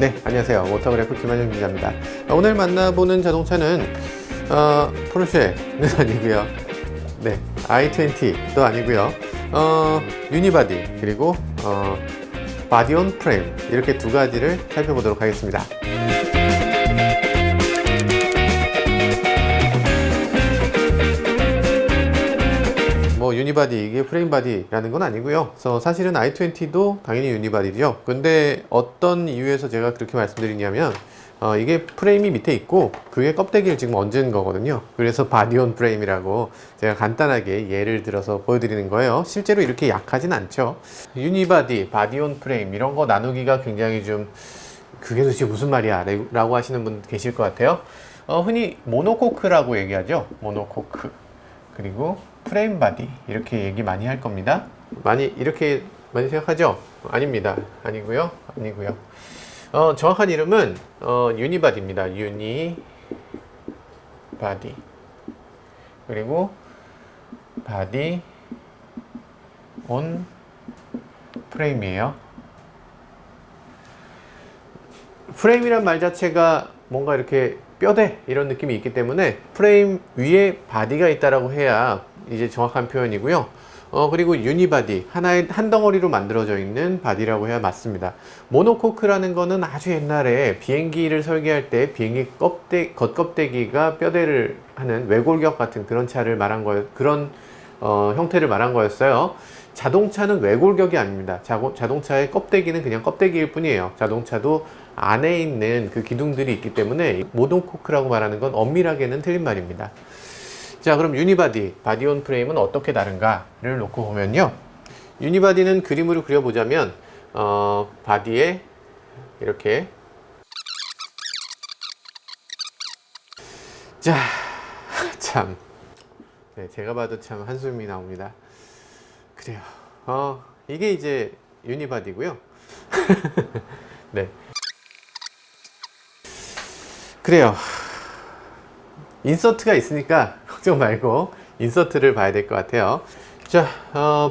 네, 안녕하세요. 모터그래프 김한영 기자입니다. 오늘 만나보는 자동차는 포르쉐는 아니고요. 네, i20도 아니고요. 유니바디 그리고 바디온 프레임, 이렇게 두 가지를 살펴보도록 하겠습니다. 유니바디, 이게 프레임 바디라는 건 아니고요. 그래서 사실은 i20도 당연히 유니바디죠. 근데 어떤 이유에서 제가 그렇게 말씀드리냐면 이게 프레임이 밑에 있고 그게 껍데기를 지금 얹은 거거든요. 그래서 바디온 프레임이라고 제가 간단하게 예를 들어서 보여드리는 거예요. 실제로 이렇게 약하진 않죠. 유니바디, 바디온 프레임 이런 거 나누기가 굉장히 좀 그게 도대체 무슨 말이야 라고 하시는 분 계실 것 같아요. 흔히 모노코크라고 얘기하죠. 모노코크. 그리고 프레임 바디, 이렇게 얘기 많이 할 겁니다. 이렇게 많이 생각하죠? 아닙니다. 아니고요. 정확한 이름은 유니바디입니다. 유니바디. 그리고 바디 온 프레임이에요. 프레임이란 말 자체가 뭔가 이렇게 뼈대 이런 느낌이 있기 때문에 프레임 위에 바디가 있다라고 해야 이제 정확한 표현이고요. 그리고 유니바디, 하나의 한 덩어리로 만들어져 있는 바디라고 해야 맞습니다. 모노코크라는 거는 아주 옛날에 비행기를 설계할 때 비행기 겉껍데기가 뼈대를 하는 외골격 같은 그런 차를 말한 거예요. 그런 형태를 말한 거였어요. 자동차는 외골격이 아닙니다. 자동차의 껍데기는 그냥 껍데기일 뿐이에요. 자동차도 안에 있는 그 기둥들이 있기 때문에 모노코크라고 말하는 건 엄밀하게는 틀린 말입니다. 자, 그럼 유니바디, 바디온 프레임은 어떻게 다른가를 놓고 보면요. 유니바디는 그림으로 그려보자면 바디에 이렇게 자, 참 네, 제가 봐도 참 한숨이 나옵니다. 그래요. 이게 이제 유니바디고요. 네. 그래요. 인서트가 있으니까 걱정 말고 인서트를 봐야 될 것 같아요. 자,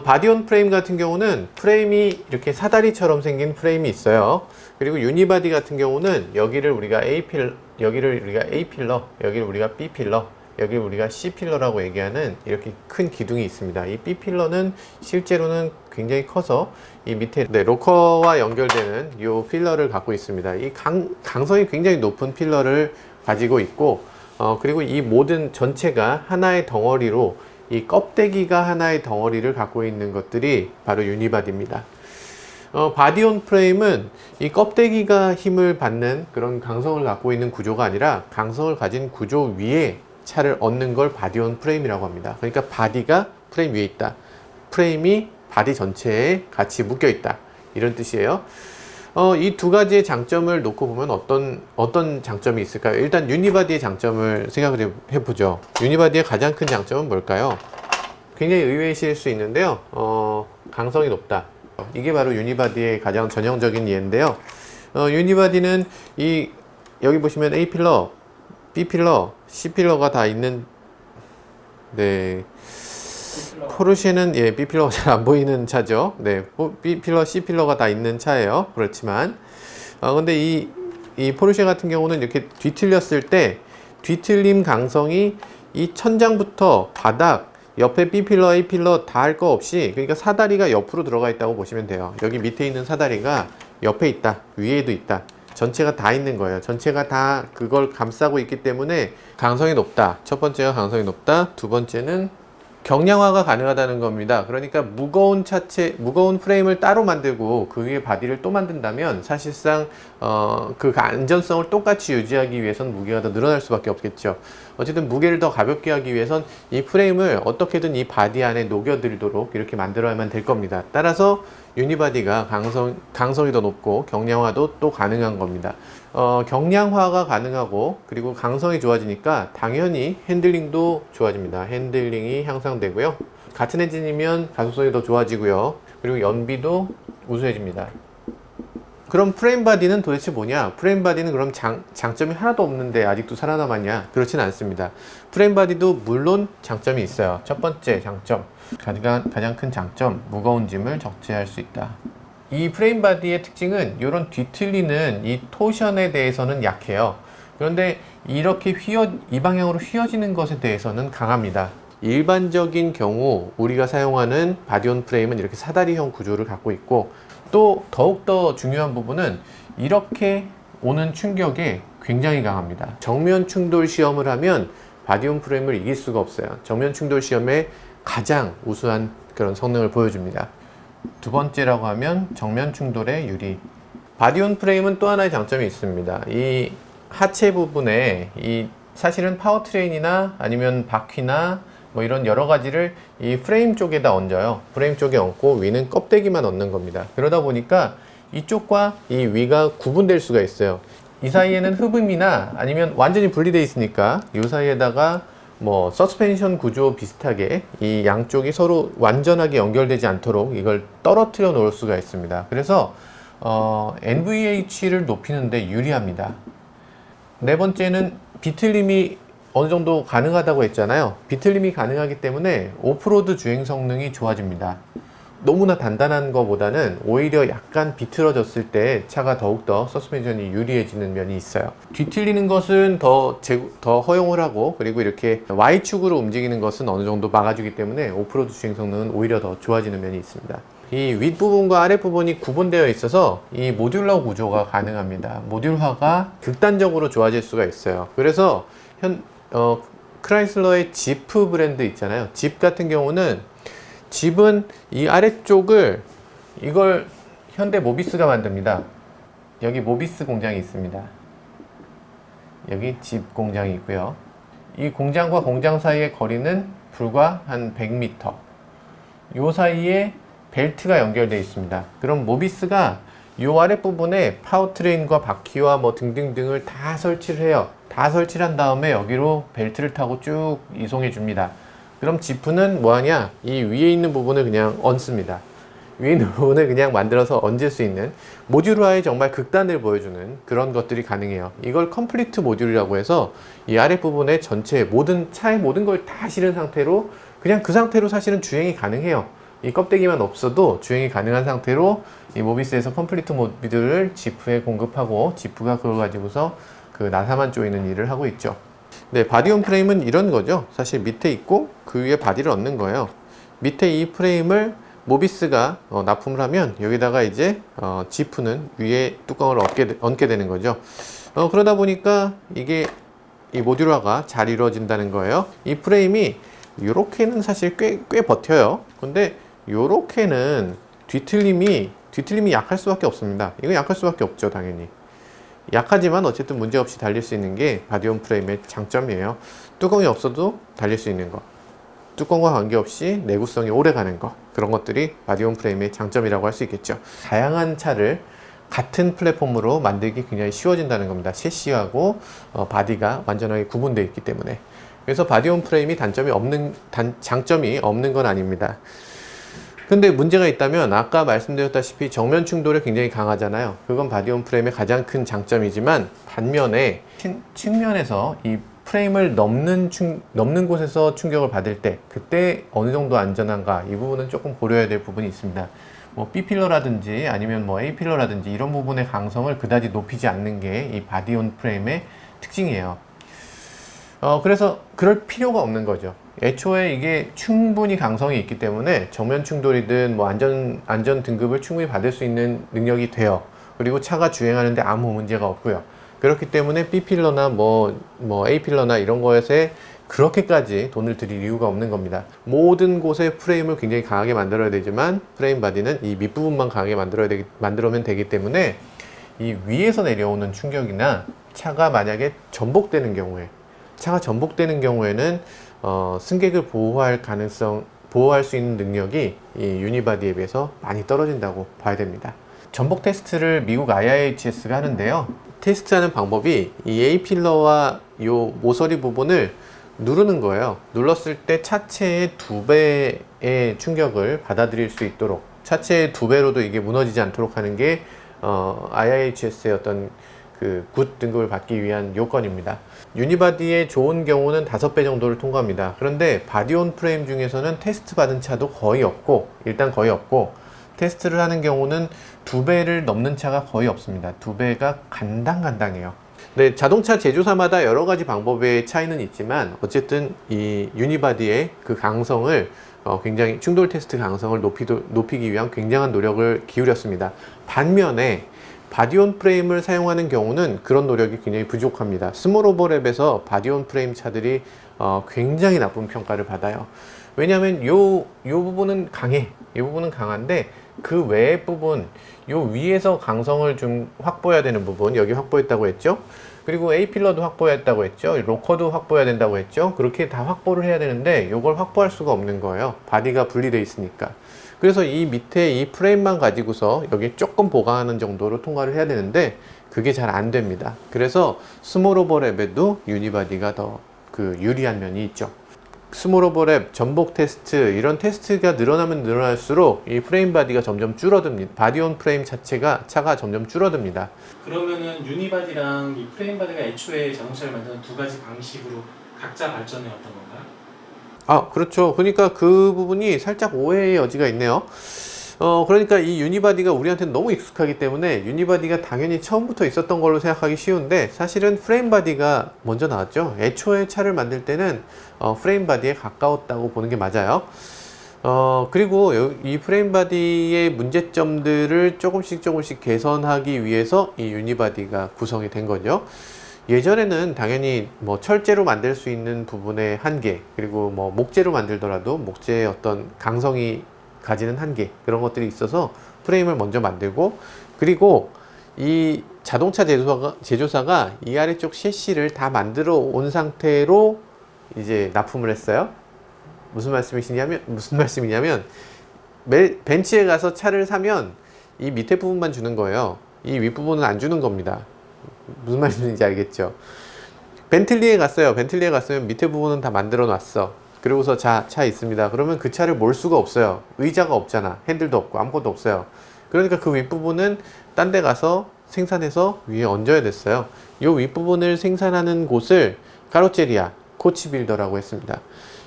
바디온 프레임 같은 경우는 프레임이 이렇게 사다리처럼 생긴 프레임이 있어요. 그리고 유니바디 같은 경우는 여기를 우리가 여기를 우리가 A 필러, 여기를 우리가 B 필러, 여기를 우리가 C 필러라고 얘기하는 이렇게 큰 기둥이 있습니다. 이 B 필러는 실제로는 굉장히 커서 이 밑에 로커와 연결되는 이 필러를 갖고 있습니다. 이 강성이 굉장히 높은 필러를 가지고 있고, 그리고 이 모든 전체가 하나의 덩어리로, 이 껍데기가 하나의 덩어리를 갖고 있는 것들이 바로 유니바디입니다. 바디온 프레임은 이 껍데기가 힘을 받는 그런 강성을 갖고 있는 구조가 아니라 강성을 가진 구조 위에 차를 얹는 걸 바디온 프레임이라고 합니다. 그러니까 바디가 프레임 위에 있다. 프레임이 바디 전체에 같이 묶여 있다. 이런 뜻이에요. 이 두 가지의 장점을 놓고 보면 어떤 장점이 있을까요? 일단 유니바디의 장점을 생각을 해보죠. 유니바디의 가장 큰 장점은 뭘까요? 굉장히 의외이실 수 있는데요. 강성이 높다. 이게 바로 유니바디의 가장 전형적인 예인데요. 유니바디는 여기 보시면 A 필러, B 필러, C 필러가 다 있는, 네. 포르쉐는 B 필러가 잘 안 보이는 차죠. 네, B 필러, C 필러가 다 있는 차예요. 그렇지만, 근데 이 포르쉐 같은 경우는 이렇게 뒤틀렸을 때 뒤틀림 강성이 이 천장부터 바닥, 옆에 B 필러, A 필러 다 할 거 없이, 그러니까 사다리가 옆으로 들어가 있다고 보시면 돼요. 여기 밑에 있는 사다리가 옆에 있다, 위에도 있다. 전체가 다 있는 거예요. 전체가 다 그걸 감싸고 있기 때문에 강성이 높다. 첫 번째가 강성이 높다. 두 번째는 경량화가 가능하다는 겁니다. 그러니까 무거운 프레임을 따로 만들고 그 위에 바디를 또 만든다면 사실상 그 안전성을 똑같이 유지하기 위해선 무게가 더 늘어날 수밖에 없겠죠. 어쨌든 무게를 더 가볍게 하기 위해선 이 프레임을 어떻게든 이 바디 안에 녹여들도록 이렇게 만들어야만 될 겁니다. 따라서 유니바디가 강성이 더 높고 경량화도 또 가능한 겁니다. 경량화가 가능하고 그리고 강성이 좋아지니까 당연히 핸들링도 좋아집니다. 핸들링이 향상되고요. 같은 엔진이면 가속성이 더 좋아지고요. 그리고 연비도 우수해집니다. 그럼 프레임 바디는 도대체 뭐냐? 프레임 바디는 그럼 장점이 하나도 없는데 아직도 살아남았냐? 그렇진 않습니다. 프레임 바디도 물론 장점이 있어요. 첫 번째 장점, 가장 큰 장점, 무거운 짐을 적재할 수 있다. 이 프레임 바디의 특징은 이런 뒤틀리는 이 토션에 대해서는 약해요. 그런데 이렇게 이 방향으로 휘어지는 것에 대해서는 강합니다. 일반적인 경우 우리가 사용하는 바디온 프레임은 이렇게 사다리형 구조를 갖고 있고, 또 더욱더 중요한 부분은 이렇게 오는 충격에 굉장히 강합니다. 정면 충돌 시험을 하면 바디온 프레임을 이길 수가 없어요. 정면 충돌 시험에 가장 우수한 그런 성능을 보여줍니다. 두 번째라고 하면 정면 충돌의 유리. 바디온 프레임은 또 하나의 장점이 있습니다. 이 하체 부분에 사실은 파워트레인이나 아니면 바퀴나 뭐 이런 여러 가지를 이 프레임 쪽에다 얹어요. 프레임 쪽에 얹고 위는 껍데기만 얹는 겁니다. 그러다 보니까 이쪽과 이 위가 구분될 수가 있어요. 이 사이에는 흡음이나 아니면 완전히 분리되어 있으니까 이 사이에다가 뭐 서스펜션 구조 비슷하게 이 양쪽이 서로 완전하게 연결되지 않도록 이걸 떨어뜨려 놓을 수가 있습니다. 그래서 NVH를 높이는데 유리합니다. 네 번째는 비틀림이 어느 정도 가능하다고 했잖아요. 비틀림이 가능하기 때문에 오프로드 주행 성능이 좋아집니다. 너무나 단단한 것보다는 오히려 약간 비틀어졌을 때 차가 더욱더 서스펜션이 유리해지는 면이 있어요. 뒤틀리는 것은 더 허용을 하고, 그리고 이렇게 Y축으로 움직이는 것은 어느 정도 막아주기 때문에 오프로드 주행 성능은 오히려 더 좋아지는 면이 있습니다. 이 윗부분과 아랫부분이 구분되어 있어서 이 모듈러 구조가 가능합니다. 모듈화가 극단적으로 좋아질 수가 있어요. 그래서 크라이슬러의 지프 브랜드 있잖아요. 집 같은 경우는, 집은 이 아래쪽을 이걸 현대 모비스가 만듭니다. 여기 모비스 공장이 있습니다. 여기 집 공장이 있고요. 이 공장과 공장 사이의 거리는 불과 한 100m. 이 사이에 벨트가 연결되어 있습니다. 그럼 모비스가 이 아랫부분에 파워트레인과 바퀴와 뭐 등등등을 다 설치를 해요. 다 설치를 한 다음에 여기로 벨트를 타고 쭉 이송해 줍니다. 그럼 지프는 뭐하냐? 이 위에 있는 부분을 그냥 얹습니다. 위에 있는 부분을 그냥 만들어서 얹을 수 있는, 모듈화의 정말 극단을 보여주는 그런 것들이 가능해요. 이걸 컴플리트 모듈이라고 해서 이 아랫부분에 전체 차의 모든 걸 다 실은 상태로, 그냥 그 상태로 사실은 주행이 가능해요. 이 껍데기만 없어도 주행이 가능한 상태로 이 모비스에서 컴플리트 모듈을 지프에 공급하고, 지프가 그걸 가지고서 그 나사만 조이는 일을 하고 있죠. 네, 바디온 프레임은 이런 거죠. 사실 밑에 있고 그 위에 바디를 얹는 거예요. 밑에 이 프레임을 모비스가 납품을 하면 여기다가 이제 지프는 위에 뚜껑을 얹게 되는 거죠. 그러다 보니까 이게 이 모듈화가 잘 이루어진다는 거예요. 이 프레임이 요렇게는 사실 꽤 버텨요. 근데 요렇게는 뒤틀림이 약할 수밖에 없습니다. 이거 약할 수밖에 없죠, 당연히. 약하지만 어쨌든 문제없이 달릴 수 있는 게 바디온 프레임의 장점이에요. 뚜껑이 없어도 달릴 수 있는 거, 뚜껑과 관계없이 내구성이 오래 가는 거, 그런 것들이 바디온 프레임의 장점이라고 할 수 있겠죠. 다양한 차를 같은 플랫폼으로 만들기 굉장히 쉬워진다는 겁니다. 셰시하고 바디가 완전하게 구분되어 있기 때문에. 그래서 바디온 프레임이 장점이 없는 건 아닙니다. 근데 문제가 있다면, 아까 말씀드렸다시피 정면 충돌이 굉장히 강하잖아요. 그건 바디온 프레임의 가장 큰 장점이지만, 반면에 측면에서 이 프레임을 넘는 곳에서 충격을 받을 때, 그때 어느 정도 안전한가, 이 부분은 조금 고려해야 될 부분이 있습니다. 뭐 B필러라든지 아니면 뭐 A필러라든지 이런 부분의 강성을 그다지 높이지 않는 게 이 바디온 프레임의 특징이에요. 그래서 그럴 필요가 없는 거죠. 애초에 이게 충분히 강성이 있기 때문에 정면 충돌이든 뭐 안전 등급을 충분히 받을 수 있는 능력이 돼요. 그리고 차가 주행하는데 아무 문제가 없고요. 그렇기 때문에 B필러나 뭐 A필러나 이런 것에 그렇게까지 돈을 들일 이유가 없는 겁니다. 모든 곳에 프레임을 굉장히 강하게 만들어야 되지만, 프레임 바디는 이 밑부분만 강하게 만들면 되기 때문에, 이 위에서 내려오는 충격이나 차가 만약에 전복되는 경우에는 승객을 보호할 수 있는 능력이 이 유니바디에 비해서 많이 떨어진다고 봐야 됩니다. 전복 테스트를 미국 IIHS가 하는데요. 테스트하는 방법이 이 A필러와 요 모서리 부분을 누르는 거예요. 눌렀을 때 차체의 2배의 충격을 받아들일 수 있도록, 차체의 2배로도 이게 무너지지 않도록 하는 게 IIHS의 어떤 그 굿 등급을 받기 위한 요건입니다. 유니바디의 좋은 경우는 5배 정도를 통과합니다. 그런데 바디온 프레임 중에서는 테스트 받은 차도 거의 없고, 테스트를 하는 경우는 2배를 넘는 차가 거의 없습니다. 2배가 간당간당해요. 네, 자동차 제조사마다 여러 가지 방법의 차이는 있지만 어쨌든 이 유니바디의 그 강성을 굉장히 충돌 테스트 강성을 높이기 위한 굉장한 노력을 기울였습니다. 반면에 바디온 프레임을 사용하는 경우는 그런 노력이 굉장히 부족합니다. 스몰 오버랩에서 바디온 프레임 차들이 굉장히 나쁜 평가를 받아요. 왜냐하면 요 부분은 강해. 이 부분은 강한데 그 외의 부분, 요 위에서 강성을 좀 확보해야 되는 부분, 여기 확보했다고 했죠. 그리고 A필러도 확보했다고 했죠. 로커도 확보해야 된다고 했죠. 그렇게 다 확보를 해야 되는데 이걸 확보할 수가 없는 거예요. 바디가 분리되어 있으니까. 그래서 이 밑에 이 프레임만 가지고서 여기 조금 보강하는 정도로 통과를 해야 되는데 그게 잘 안 됩니다. 그래서 스몰 오버랩에도 유니바디가 더 유리한 면이 있죠. 스몰 오버랩, 전복 테스트, 이런 테스트가 늘어나면 늘어날수록 이 프레임 바디가 점점 줄어듭니다. 바디온 프레임 차가 점점 줄어듭니다. 그러면은 유니바디랑 이 프레임 바디가 애초에 자동차를 만드는 두 가지 방식으로 각자 발전해 왔던 건가요? 그렇죠. 그러니까 그 부분이 살짝 오해의 여지가 있네요. 그러니까 이 유니바디가 우리한테는 너무 익숙하기 때문에 유니바디가 당연히 처음부터 있었던 걸로 생각하기 쉬운데 사실은 프레임 바디가 먼저 나왔죠. 애초에 차를 만들 때는 프레임 바디에 가까웠다고 보는 게 맞아요. 그리고 이 프레임 바디의 문제점들을 조금씩 개선하기 위해서 이 유니바디가 구성이 된 거죠. 예전에는 당연히 뭐 철제로 만들 수 있는 부분의 한계, 그리고 뭐 목재로 만들더라도 목재의 어떤 강성이 가지는 한계, 그런 것들이 있어서 프레임을 먼저 만들고, 그리고 이 자동차 제조사가 이 아래쪽 셰시를 다 만들어 온 상태로 이제 납품을 했어요. 무슨 말씀이냐면 벤츠에 가서 차를 사면 이 밑에 부분만 주는 거예요. 이 윗부분은 안 주는 겁니다. 무슨 말인지 알겠죠? 벤틀리에 갔으면 밑에 부분은 다 만들어 놨어. 그리고서 차 있습니다. 그러면 그 차를 몰 수가 없어요. 의자가 없잖아. 핸들도 없고 아무것도 없어요. 그러니까 그 윗부분은 딴 데 가서 생산해서 위에 얹어야 됐어요. 이 윗부분을 생산하는 곳을 카로체리아, 코치빌더라고 했습니다.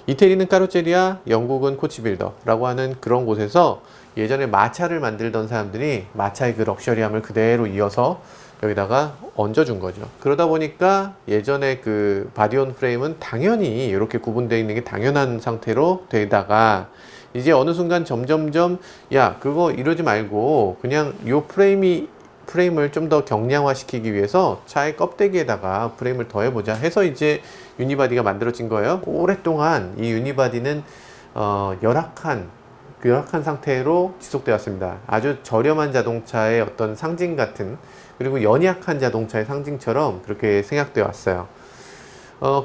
이태리는 카로체리아, 영국은 코치빌더라고 하는 그런 곳에서 예전에 마차를 만들던 사람들이 마차의 그 럭셔리함을 그대로 이어서 여기다가 얹어준 거죠. 그러다 보니까 예전에 그 바디온 프레임은 당연히 이렇게 구분되어 있는 게 당연한 상태로 되다가 이제 어느 순간 점점점 야, 그거 이러지 말고 그냥 요 프레임을 좀 더 경량화 시키기 위해서 차의 껍데기에다가 프레임을 더해보자 해서 이제 유니바디가 만들어진 거예요. 오랫동안 이 유니바디는 열악한 상태로 지속되었습니다. 아주 저렴한 자동차의 어떤 상징 같은, 그리고 연약한 자동차의 상징처럼 그렇게 생각되어 왔어요.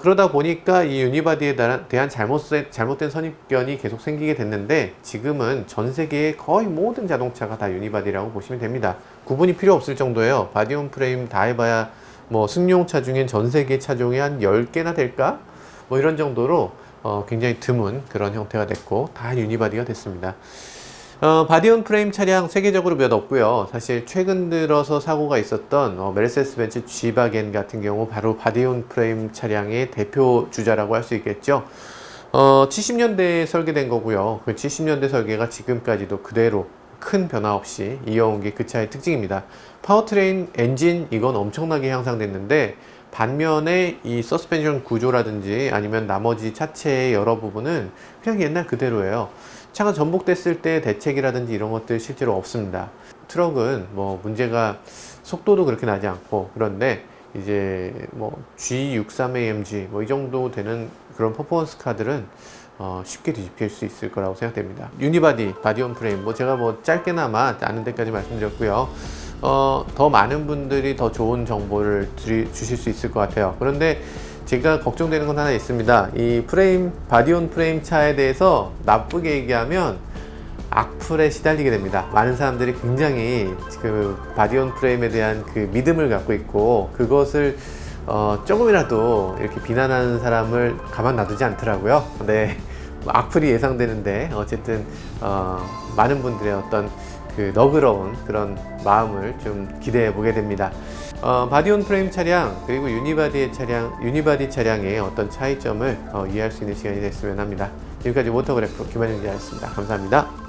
그러다 보니까 이 유니바디에 대한 잘못된 선입견이 계속 생기게 됐는데 지금은 전 세계의 거의 모든 자동차가 다 유니바디라고 보시면 됩니다. 구분이 필요 없을 정도예요. 바디온 프레임 다 해봐야 뭐 승용차 중엔 전 세계 차종이 한 10개나 될까? 뭐 이런 정도로 굉장히 드문 그런 형태가 됐고 다 유니바디가 됐습니다. 바디온 프레임 차량 세계적으로 몇 없고요. 사실 최근 들어서 사고가 있었던 메르세데스 벤츠 G바겐 같은 경우 바로 바디온 프레임 차량의 대표 주자라고 할 수 있겠죠. 70년대에 설계된 거고요. 그 70년대 설계가 지금까지도 그대로 큰 변화 없이 이어온 게 그 차의 특징입니다. 파워트레인, 엔진 이건 엄청나게 향상됐는데 반면에 이 서스펜션 구조라든지 아니면 나머지 차체의 여러 부분은 그냥 옛날 그대로예요. 차가 전복됐을 때 대책이라든지 이런 것들 실제로 없습니다. 트럭은 뭐 문제가 속도도 그렇게 나지 않고, 그런데 이제 뭐 G63AMG 뭐 이 정도 되는 그런 퍼포먼스 카들은 쉽게 뒤집힐 수 있을 거라고 생각됩니다. 유니바디, 바디온 프레임 뭐 제가 뭐 짧게나마 아는 데까지 말씀드렸고요. 더 많은 분들이 더 좋은 정보를 주실 수 있을 것 같아요. 그런데 제가 걱정되는 건 하나 있습니다. 이 바디온 프레임 차에 대해서 나쁘게 얘기하면 악플에 시달리게 됩니다. 많은 사람들이 굉장히 그 바디온 프레임에 대한 그 믿음을 갖고 있고 그것을 조금이라도 이렇게 비난하는 사람을 가만 놔두지 않더라고요. 네, 악플이 예상되는데 어쨌든 많은 분들의 어떤 그 너그러운 그런 마음을 좀 기대해 보게 됩니다. 바디온 프레임 차량 그리고 유니바디 차량의 어떤 차이점을 이해할 수 있는 시간이 됐으면 합니다. 지금까지 모터그래프 김한영 기자였습니다. 감사합니다.